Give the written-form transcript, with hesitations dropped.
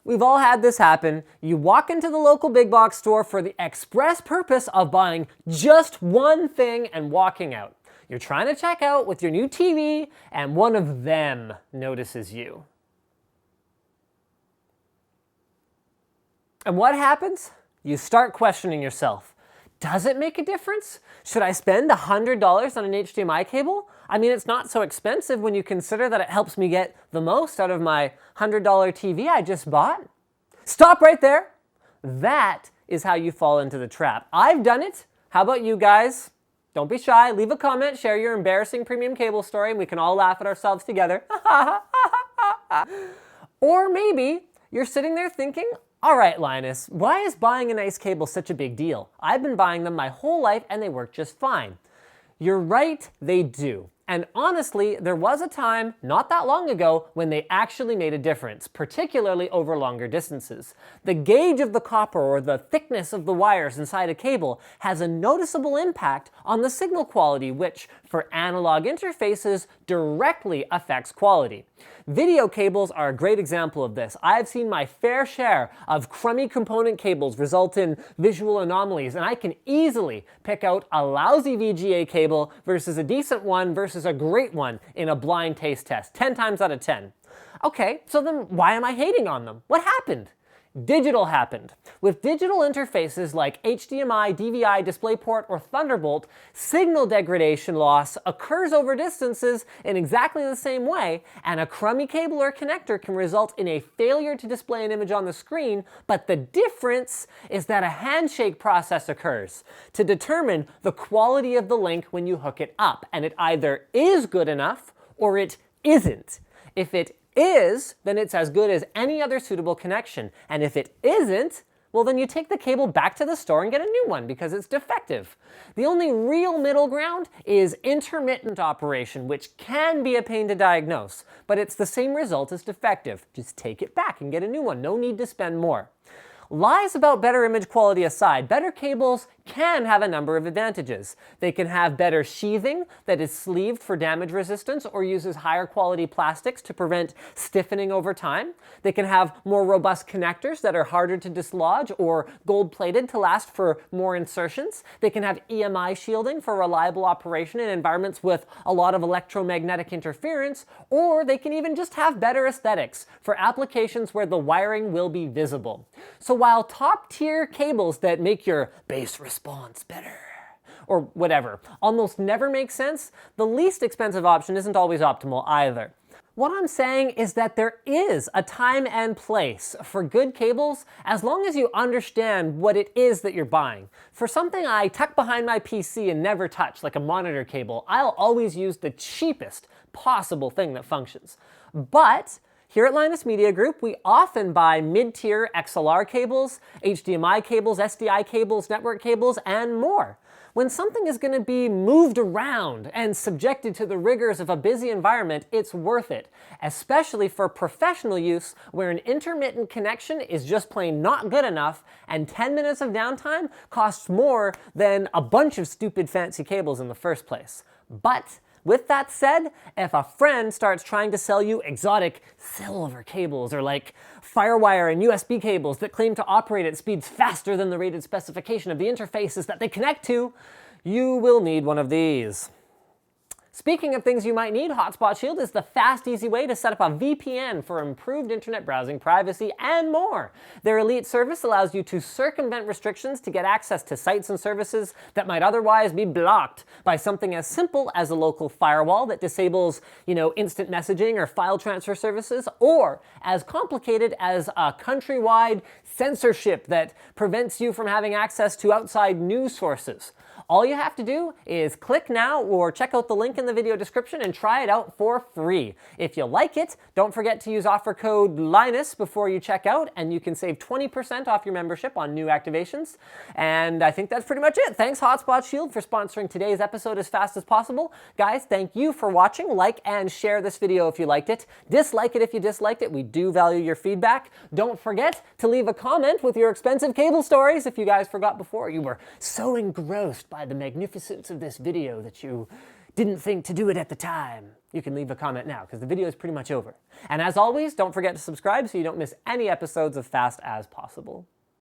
We've all had this happen. You walk into the local big box store for the express purpose of buying just one thing and walking out. You're trying to check out with your new TV and one of them notices you. And what happens? You start questioning yourself. Does it make a difference? Should I spend $100 on an HDMI cable? I mean, it's not so expensive when you consider that it helps me get the most out of my $100 TV I just bought. Stop right there. That is how you fall into the trap. I've done it. How about you guys? Don't be shy. Leave a comment, share your embarrassing premium cable story, and we can all laugh at ourselves together. Or maybe you're sitting there thinking, all right, Linus, why is buying a nice cable such a big deal? I've been buying them my whole life and they work just fine. You're right, they do. And honestly, there was a time not that long ago when they actually made a difference, particularly over longer distances. The gauge of the copper or the thickness of the wires inside a cable has a noticeable impact on the signal quality, which for analog interfaces directly affects quality. Video cables are a great example of this. I've seen my fair share of crummy component cables result in visual anomalies, and I can easily pick out a lousy VGA cable versus a decent one versus a great one in a blind taste test, 10 times out of 10. Okay, so then why am I hating on them? What happened? Digital happened. With digital interfaces like HDMI, DVI, DisplayPort, or Thunderbolt, signal degradation loss occurs over distances in exactly the same way, and a crummy cable or connector can result in a failure to display an image on the screen, but the difference is that a handshake process occurs to determine the quality of the link when you hook it up, and it either is good enough or it isn't. If it is, then it's as good as any other suitable connection. And if it isn't, well then you take the cable back to the store and get a new one because it's defective. The only real middle ground is intermittent operation, which can be a pain to diagnose, but it's the same result as defective. Just take it back and get a new one. No need to spend more. Lies about better image quality aside, better cables can have a number of advantages. They can have better sheathing that is sleeved for damage resistance or uses higher quality plastics to prevent stiffening over time. They can have more robust connectors that are harder to dislodge or gold-plated to last for more insertions. They can have EMI shielding for reliable operation in environments with a lot of electromagnetic interference, or they can even just have better aesthetics for applications where the wiring will be visible. So while top-tier cables that make your bass response better, or whatever, almost never make sense, the least expensive option isn't always optimal either. What I'm saying is that there is a time and place for good cables as long as you understand what it is that you're buying. For something I tuck behind my PC and never touch, like a monitor cable, I'll always use the cheapest possible thing that functions. But here at Linus Media Group, we often buy mid-tier XLR cables, HDMI cables, SDI cables, network cables, and more. When something is going to be moved around and subjected to the rigors of a busy environment, it's worth it, especially for professional use where an intermittent connection is just plain not good enough and 10 minutes of downtime costs more than a bunch of stupid fancy cables in the first place. But with that said, if a friend starts trying to sell you exotic silver cables or like FireWire and USB cables that claim to operate at speeds faster than the rated specification of the interfaces that they connect to, you will need one of these. Speaking of things you might need, Hotspot Shield is the fast, easy way to set up a VPN for improved internet browsing, privacy, and more. Their elite service allows you to circumvent restrictions to get access to sites and services that might otherwise be blocked by something as simple as a local firewall that disables, instant messaging or file transfer services, or as complicated as a countrywide censorship that prevents you from having access to outside news sources. All you have to do is click now or check out the link in the video description and try it out for free. If you like it, don't forget to use offer code Linus before you check out, and you can save 20% off your membership on new activations. And I think that's pretty much it. Thanks Hotspot Shield for sponsoring today's episode as fast as possible. Guys, thank you for watching. Like and share this video if you liked it. Dislike it if you disliked it. We do value your feedback. Don't forget to leave a comment with your expensive cable stories. If you guys forgot before, you were so engrossed by the magnificence of this video that you didn't think to do it at the time, you can leave a comment now because the video is pretty much over. And as always, don't forget to subscribe so you don't miss any episodes of Fast as Possible.